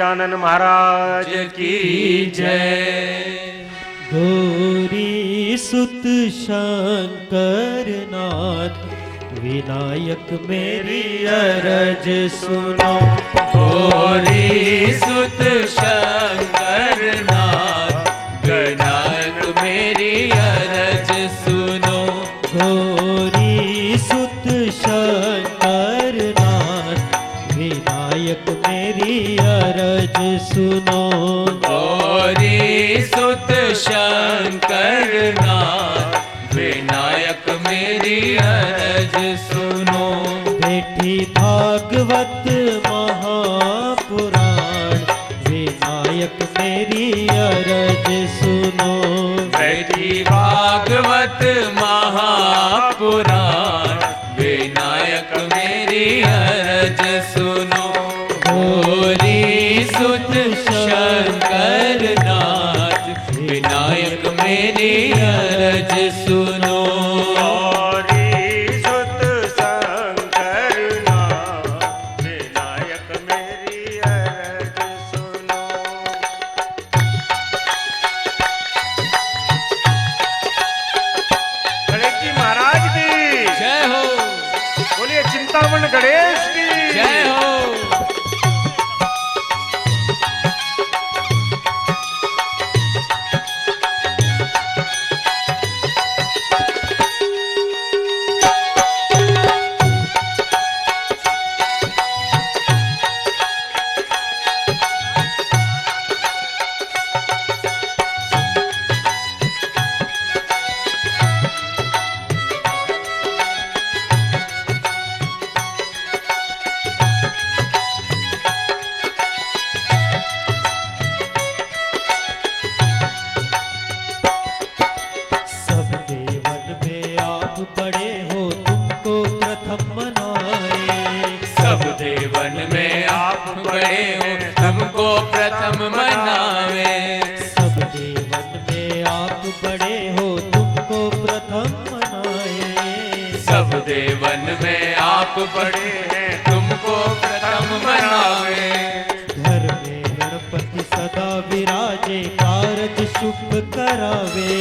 गजानन महाराज की जय। गौरी सुत शंकर नाथ विनायक मेरी अरज सुनो। गौरी सुत शंकर नाथ विनायक मेरी अरज सुनो। गौरी सुत शंकर नाथ विनायक मेरी अरज सुनो। गौरी सुत शंकर नाथ विनायक मेरी अरज सुनो। बैठी भागवत महापुराण विनायक मेरी अरज सुनो। बैठी भागवत महापुराण विनायक मेरी अरज सुनो। गौरी सुत शंकर नाथ विनायक मेरी अरज सुनो। गौरी सुत शंकर नाथ विनायक मेरी अरज सुनो। गणेश जी महाराज की जय हो। बोलिए चिंतामण गणेश की जय हो। सब देवन में आप बड़े हो तुमको प्रथम मनाए। सब देवन में आप बड़े हो तुमको प्रथम मनावे। सब देवन में आप बड़े हो तुमको प्रथम मनाए। सब देवन में आप बड़े हैं तुमको प्रथम मनावे। घर में गणपति सदा विराजे कारज शुभ करावे।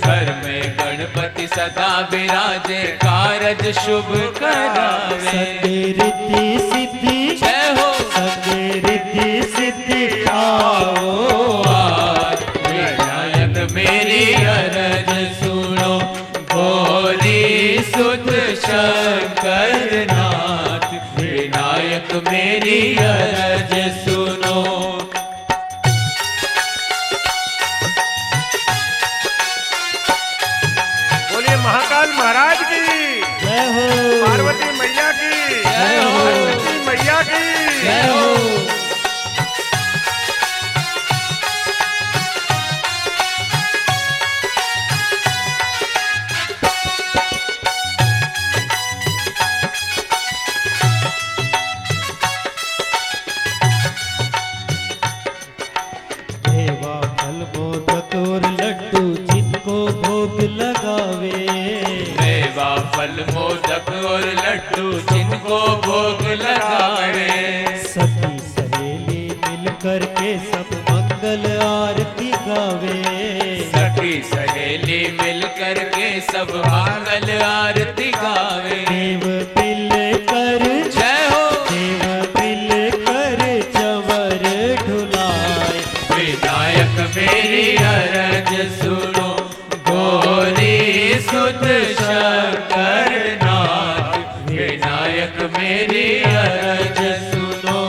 घर में गणपति सदा विराजे कारज शुभ करावे। सत्य रिद्धि सिद्धि जय हो। सत्य रिद्धि सिद्धि आओ आज विनायक मेरी अरज सुनो। गौरी सुत शंकर नाथ विनायक मेरी अरज सुनो। बोलिए महाकाल महाराज की जय हो पार्वती मैया की जय हो। सरस्वती मैया की जय हो। देवा फल मोदक और लड्डू जिनको भोग लगावे। मेवा फल मोदक और लड्डू जिनको भोग लगावे। सखी सहेली मिल कर के सब मंगल आरती गावे। सखी सहेली मिल कर के सब मंगल आरती गावे। देव पिल कर जय हो। देव पिल कर चवर ढुलाए। विनायक मेरी अरज सुनो। गौरी सुत शंकर नाथ विनायक मेरी अरज सुनो।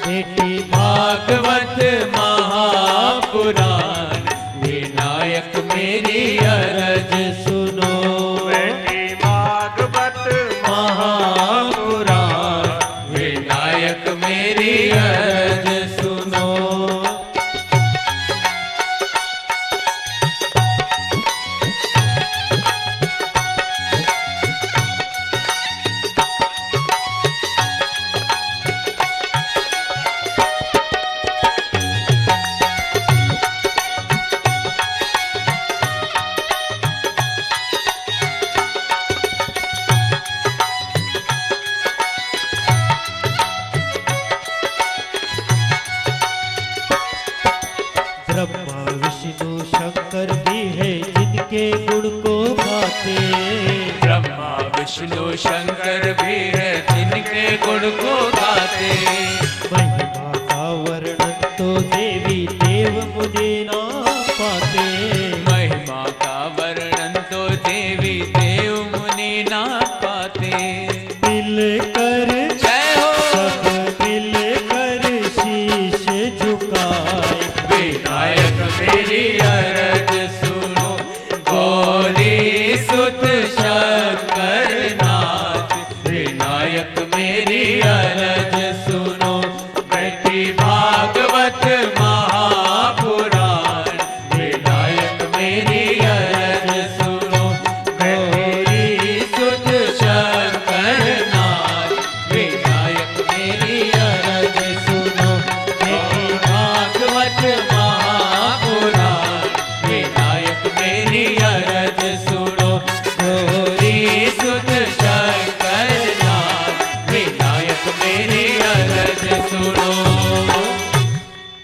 बेटी भागवत महापुराण विनायक मेरी अरज सुनो। बेटी भागवत महापुराण विनायक मेरी अरज सुनो। विष्णु शंकर भी है जिनके गुण को गाते। ब्रह्मा विष्णु शंकर भी है जिनके गुण को गाते। महिमा का वर्णन तो देवी देव मुझे ना पाते। महिमा का वर्णन तो देवी देव मुनि ना पाते। मिलकर जय हो सब मिलकर शीश झुकाए। विनायक मेरी अरज सुनो, गौरी सुत शंकर नाथ। विनायक मेरी अरज सुनो, बैठी भागवत महापुराण। विनायक मेरी अरज सुनो, गौरी सुत शंकर नाथ। विनायक मेरी अरज सुनो, बैठी भागवत महापुराण। विनायक मेरी अरज सुनो, गौरी सुत शंकर नाथ। विनायक मेरी अरज सुनो।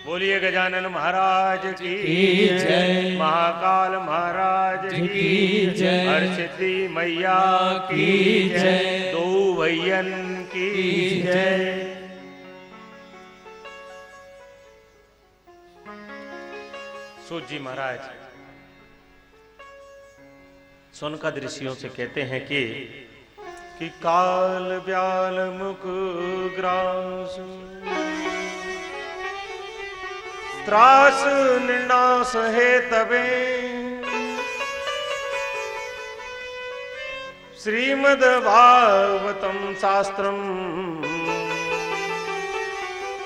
बोलिए गजानन महाराज की की जय। महाकाल महाराज की जय। हरसिद्धि मैया की की जय। जय। दो भैयन की की जय। सूत जी महाराज सोनकद ऋषियों से कहते हैं कि काल ब्याल मुख ग्रास त्रास निर्नाश है तबे श्रीमद् भागवतम शास्त्रम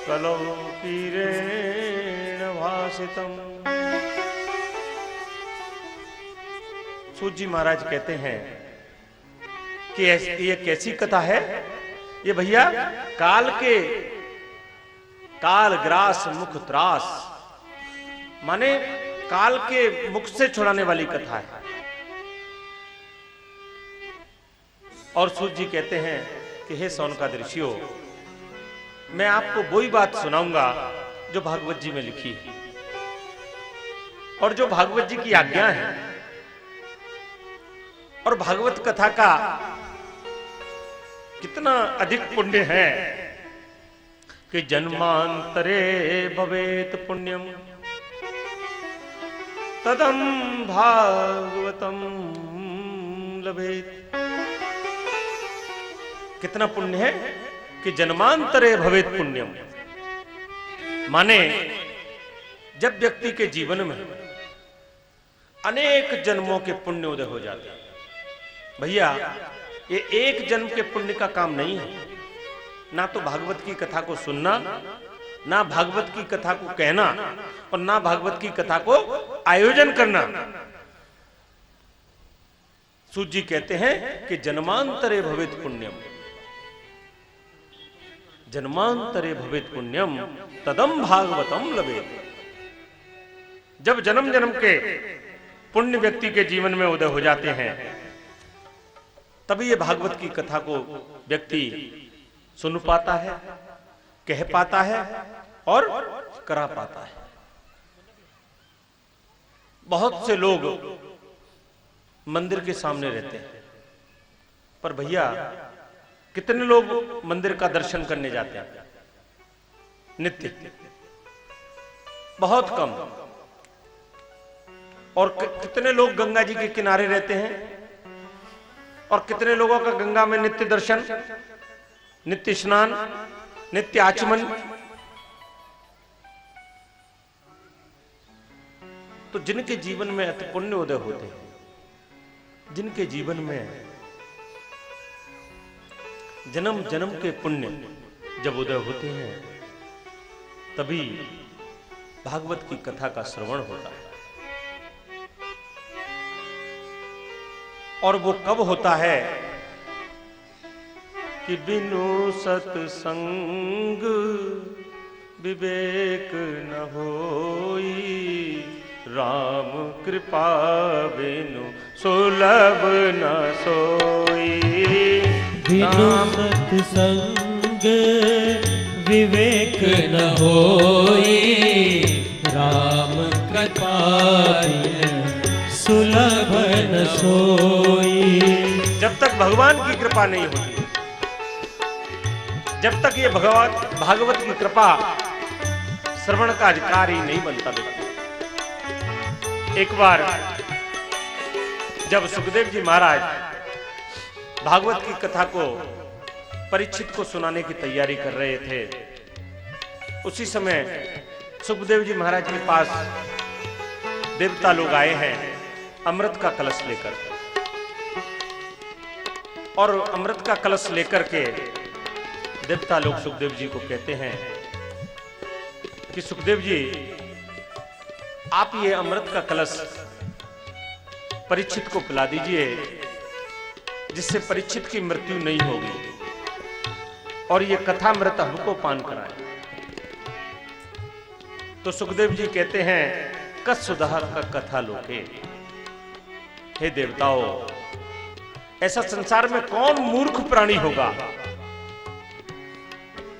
कलौ कीरेण भाषितम। सूत जी महाराज कहते हैं कि ये कैसी कथा है। ये भैया काल ग्रास मुख त्रास, माने काल के मुख से छुड़ाने वाली कथा है। और सूत जी कहते हैं कि हे सोनकद ऋषियों, मैं आपको वही बात सुनाऊंगा जो भागवत जी में लिखी है और जो भागवत जी की आज्ञा है। और भागवत कथा का कितना अधिक पुण्य है कि जन्मांतरे भवेत पुण्यम तदम भागवतम लभेत। कितना पुण्य है कि जन्मांतरे भवेत पुण्यम, माने जब व्यक्ति के जीवन में अनेक जन्मों के पुण्य उदय हो जाते हैं। भैया ये एक जन्म के पुण्य का काम नहीं है, ना तो भागवत की कथा को सुनना, ना भागवत की कथा को कहना, और ना भागवत की कथा को आयोजन करना। सूत जी कहते हैं कि जन्मांतरे भवेत पुण्यम, जन्मांतरे भवेत पुण्यम तदम भागवतम लभेत। जब जन्म जन्म के पुण्य व्यक्ति के जीवन में उदय हो जाते हैं, तभी ये भागवत की कथा को व्यक्ति सुन पाता है, कह पाता है और करा पाता है। बहुत से लोग मंदिर के सामने रहते हैं, पर भैया कितने लोग मंदिर का दर्शन करने जाते हैं नित्य? बहुत कम। और कितने लोग गंगा जी के किनारे रहते हैं, और कितने लोगों का गंगा में नित्य दर्शन, नित्य स्नान, नित्य आचमन। तो जिनके जीवन में अति पुण्य उदय होते हैं, जिनके जीवन में जन्म जन्म के पुण्य जब उदय होते हैं, तभी भागवत की कथा का श्रवण होता है। और वो कब होता है कि बिनु सत्संग विवेक न होई, राम कृपा बिनु सुलभ न सोई। बिनु सत्संग विवेक न होई, राम पातिन सुलभ न सोई। जब तक भगवान की कृपा नहीं होती, जब तक ये भागवत की कृपा श्रवण का अधिकारी नहीं बनता व्यक्ति। एक बार जब सुखदेव जी महाराज भागवत की कथा को परीक्षित को सुनाने की तैयारी कर रहे थे, उसी समय सुखदेव जी महाराज के पास देवता लोग आए हैं अमृत का कलश लेकर, और अमृत का कलश लेकर के देवता लोग सुखदेव जी को कहते हैं कि सुखदेव जी, आप ये अमृत का कलश परीक्षित को पिला दीजिए, जिससे परीक्षित की मृत्यु नहीं होगी, और ये कथामृत हमको पान कराए। तो सुखदेव जी कहते हैं, कत्सुदह का कथा लोके, हे देवताओं, ऐसा संसार में कौन मूर्ख प्राणी होगा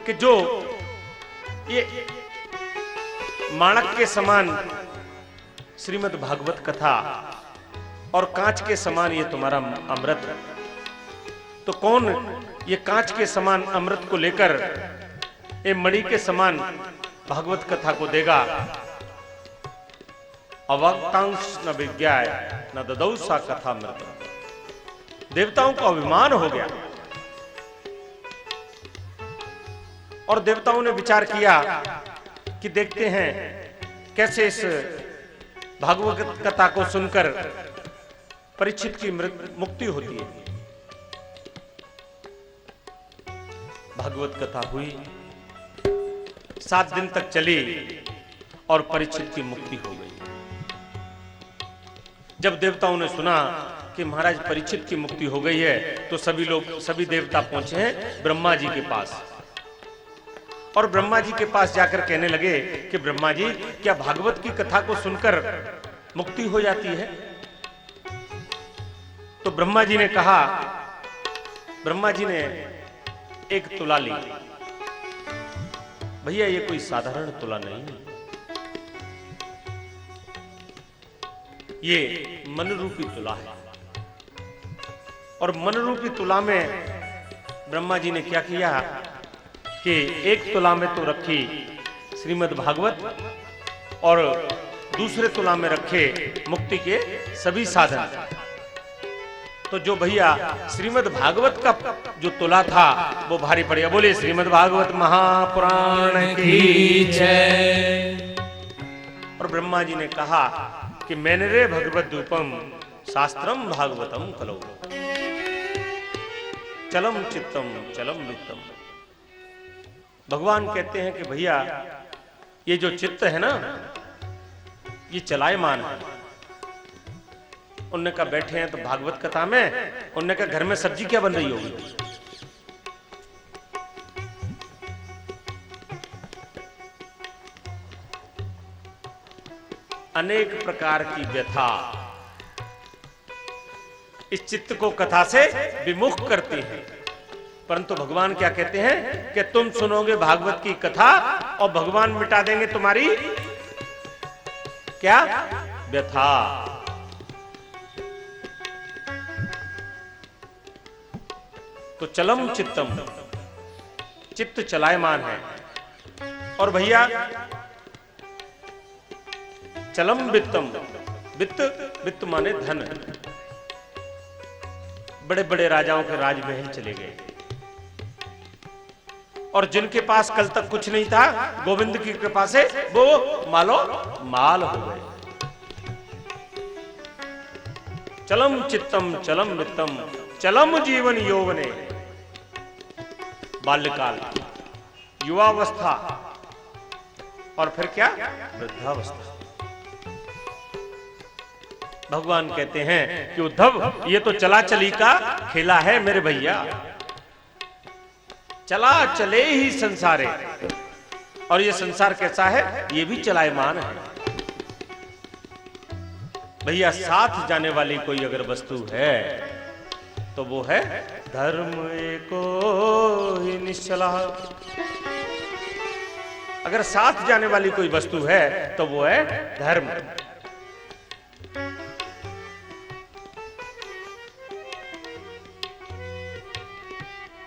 कि जो ये माणक के समान श्रीमद् भागवत कथा और कांच के समान ये तुम्हारा अमृत, तो कौन ये कांच के समान अमृत को लेकर ये मणि के समान भागवत कथा को देगा। अवक्तांश न विज्ञाय न ददौ सा कथा अमृत। देवताओं का अभिमान हो गया, और देवताओं ने विचार किया कि देखते हैं कैसे इस भागवत कथा को सुनकर परीक्षित की मुक्ति होती है। भागवत कथा हुई, 7 दिन तक चली और परीक्षित की मुक्ति हो गई। जब देवताओं ने सुना कि महाराज परीक्षित की मुक्ति हो गई है, तो सभी देवता पहुंचे हैं ब्रह्मा जी के पास, और ब्रह्मा जी के पास जाकर कहने लगे कि ब्रह्मा जी, क्या भागवत की कथा को सुनकर मुक्ति हो जाती है? तो ब्रह्मा जी ने कहा, ब्रह्मा जी ने एक तुला ली। भैया, ये कोई साधारण तुला नहीं है, ये मन रूपी तुला है। और मन रूपी तुला में ब्रह्मा जी ने क्या किया कि एक तुला में तो रखी श्रीमद् भागवत, और दूसरे तुला में रखे मुक्ति के सभी साधन। तो जो भैया श्रीमद् भागवत का जो तुला था वो भारी पड़ गया। बोले श्रीमद् भागवत महापुराण की जय। और ब्रह्मा जी ने कहा कि मैंने रे भगवत रूपम शास्त्रम भागवतम कलो, चलम चित्तम चलम वित्तम। भगवान कहते हैं कि भैया, ये जो चित्त है ना, ये चलायमान है। उनने कहा बैठे हैं तो भागवत कथा में, उनने कहा घर में सब्जी क्या बन रही होगी? अनेक प्रकार की व्यथा इस चित्त को कथा से विमुख करती है, परंतु भगवान क्या कहते हैं कि तुम सुनोगे भागवत की कथा और भगवान मिटा देंगे तुम्हारी क्या व्यथा। तो चलम चित्तम, चित्त चलायमान है। और भैया चलम वित्तम, वित्त, वित्त माने धन। बड़े बड़े राजाओं के राजमहल चले गए, और जिनके पास कल तक कुछ नहीं था, गोविंद की कृपा से वो मालो माल हो गए। चलम चित्तम चलम वित्तम चलम जीवन यौवने। बाल्यकाल, युवावस्था, और फिर क्या वृद्धावस्था। भगवान कहते हैं कि उद्धव, ये तो चला चली का खेला है मेरे भैया, चला चले ही संसारे। और ये संसार कैसा है? ये भी चलायमान है भैया। साथ जाने वाली कोई अगर वस्तु है तो वो है धर्म एको ही निश्चला। अगर साथ जाने वाली कोई वस्तु है तो वो है धर्म।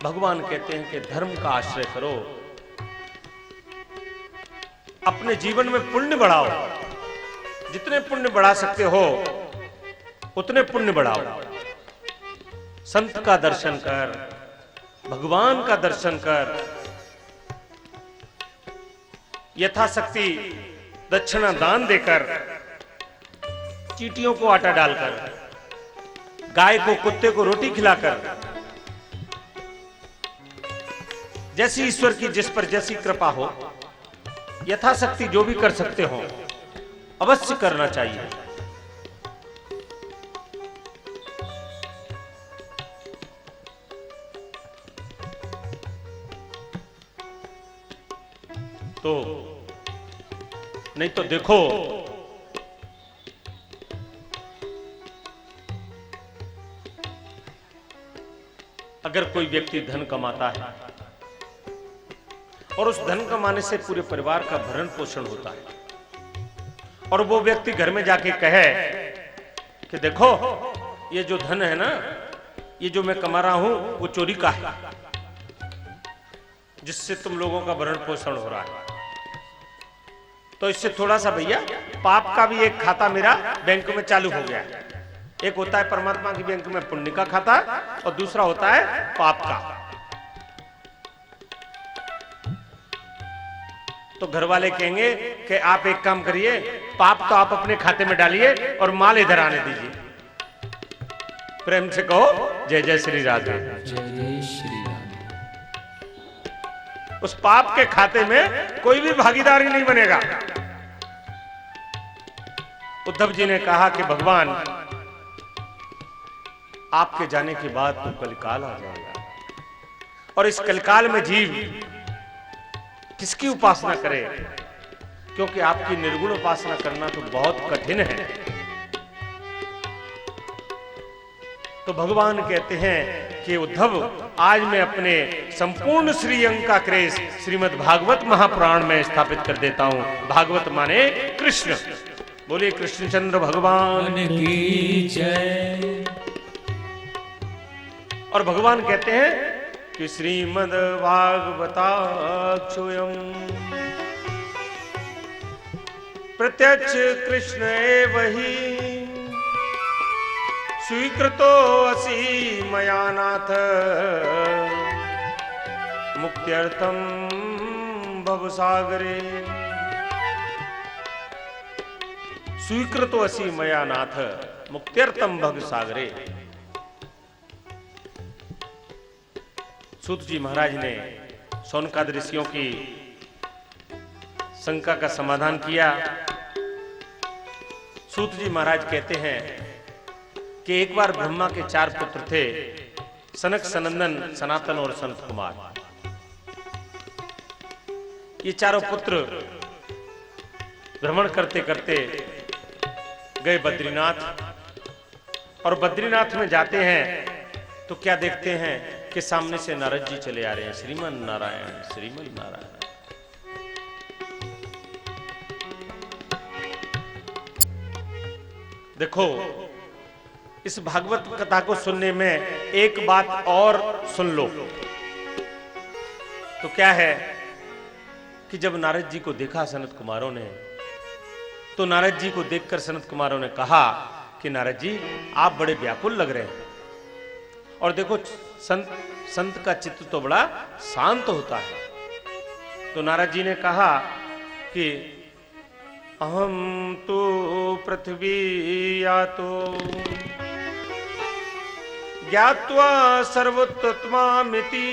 भगवान कहते हैं कि धर्म का आश्रय करो, अपने जीवन में पुण्य बढ़ाओ, जितने पुण्य बढ़ा सकते हो उतने पुण्य बढ़ाओ। संत का दर्शन कर, भगवान का दर्शन कर, यथाशक्ति दक्षिणा दान देकर, चींटियों को आटा डालकर, गाय को कुत्ते को रोटी खिलाकर, जैसी ईश्वर की जिस पर जैसी कृपा हो, यथाशक्ति जो भी कर सकते हो अवश्य करना चाहिए। तो नहीं तो देखो, अगर कोई व्यक्ति धन कमाता है और उस धन कमाने से पूरे परिवार का भरण पोषण होता है, और वो व्यक्ति घर में जाके कहे कि देखो ये जो धन है ना, ये जो मैं कमा रहा हूं वो चोरी का है, जिससे तुम लोगों का भरण पोषण हो रहा है, तो इससे थोड़ा सा भैया पाप का भी एक खाता मेरा बैंक में चालू हो गया है। एक होता है परमात्मा की बैंक में पुण्य का खाता और दूसरा होता है पाप का। तो घर वाले कहेंगे कि आप एक काम करिए, पाप तो आप अपने खाते में डालिए और माल इधर आने दीजिए। प्रेम से कहो जय जय श्री राधे। जय श्री राम। उस पाप के खाते में कोई भी भागीदारी नहीं बनेगा। उद्धव जी ने कहा कि भगवान आपके जाने के बाद तो कलिकाल आ जाएगा, और इस कलिकाल में जीव किसकी उपासना करे, क्योंकि आपकी निर्गुण उपासना करना तो बहुत कठिन है। तो भगवान कहते हैं कि उद्धव, आज मैं अपने संपूर्ण श्रीअंग का क्रेज श्रीमद् भागवत महापुराण में स्थापित कर देता हूं। भागवत माने कृष्ण। बोलिए कृष्णचंद्र भगवान की जय। और भगवान कहते हैं कि श्रीमद् भागवताक्षोऽयं प्रत्यक्ष कृष्ण एव हि स्वीकृतो असि मया नाथ मुक्त्यर्थं भवसागरे। स्वीकृतो असि मया नाथ मुक्त्यर्थं भवसागरे। सूत जी महाराज ने शौनकाद ऋषियों की शंका का समाधान किया। सूत जी महाराज कहते हैं कि एक बार ब्रह्मा के 4 पुत्र थे, सनक, सनंदन, सनातन और संत कुमार। ये चारों पुत्र भ्रमण करते करते गए बद्रीनाथ, और बद्रीनाथ में जाते हैं तो क्या देखते हैं कि सामने से नारद जी चले आ रहे हैं। श्रीमन नारायण, श्रीमन नारायण। देखो, इस भागवत कथा को सुनने में एक बात और सुन लो, तो क्या है कि जब नारद जी को देखा सनत कुमारों ने, तो नारद जी को देखकर सनत कुमारों ने कहा कि नारद जी आप बड़े व्याकुल लग रहे हैं। और देखो, संत का चित्त तो बड़ा शांत होता है। तो नारद जी ने कहा कि अहम तो पृथ्वी यातो ज्ञात्वा सर्वोत्तमामिति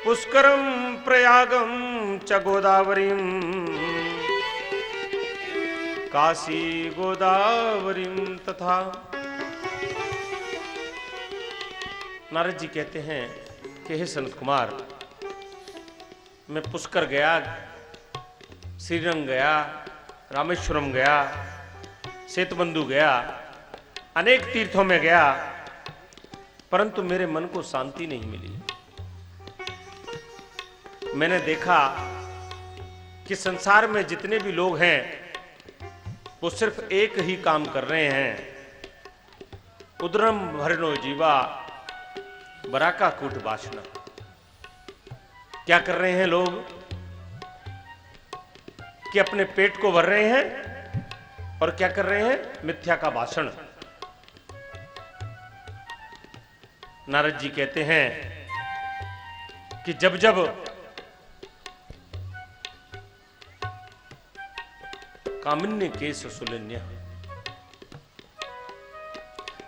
पुष्करम प्रयागम च गोदावरीम काशी गोदावरीम तथा। नारद जी कहते हैं कि हे सनत कुमार, मैं पुष्कर गया, श्रीरंग गया, रामेश्वरम गया, सेतुबंधु गया, अनेक तीर्थों में गया, परंतु मेरे मन को शांति नहीं मिली। मैंने देखा कि संसार में जितने भी लोग हैं वो सिर्फ एक ही काम कर रहे हैं, उदरम भरनो जीवा, बराका कूट वासना। क्या कर रहे हैं लोग कि अपने पेट को भर रहे हैं और क्या कर रहे हैं, मिथ्या का भाषण। नारद जी कहते हैं कि जब जब कामिन्य केस सुलिन्य,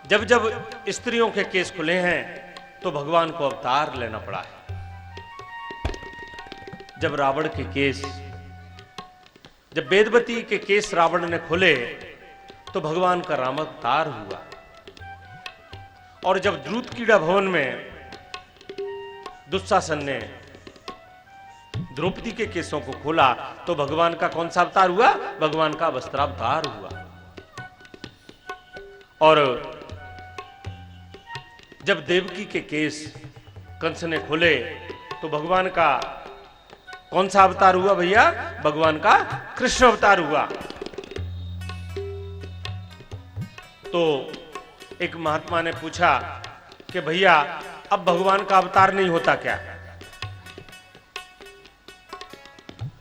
जब जब स्त्रियों के केस खुले हैं तो भगवान को अवतार लेना पड़ा है। जब रावण के केस, जब वेदवती के केस रावण ने खोले तो भगवान का राम अवतार हुआ। और जब द्रुत कीड़ा भवन में दुशासन ने द्रौपदी के केसों को खोला तो भगवान का कौन सा अवतार हुआ, भगवान का वस्त्रावतार हुआ। और जब देवकी के केस कंस ने खोले तो भगवान का कौन सा अवतार हुआ भैया, भगवान का कृष्ण अवतार हुआ। तो एक महात्मा ने पूछा कि भैया अब भगवान का अवतार नहीं होता क्या?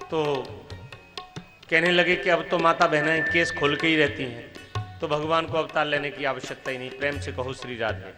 तो कहने लगे कि अब तो माता बहनें केस खोल के ही रहती हैं, तो भगवान को अवतार लेने की आवश्यकता ही नहीं। प्रेम से कहो श्री राधे।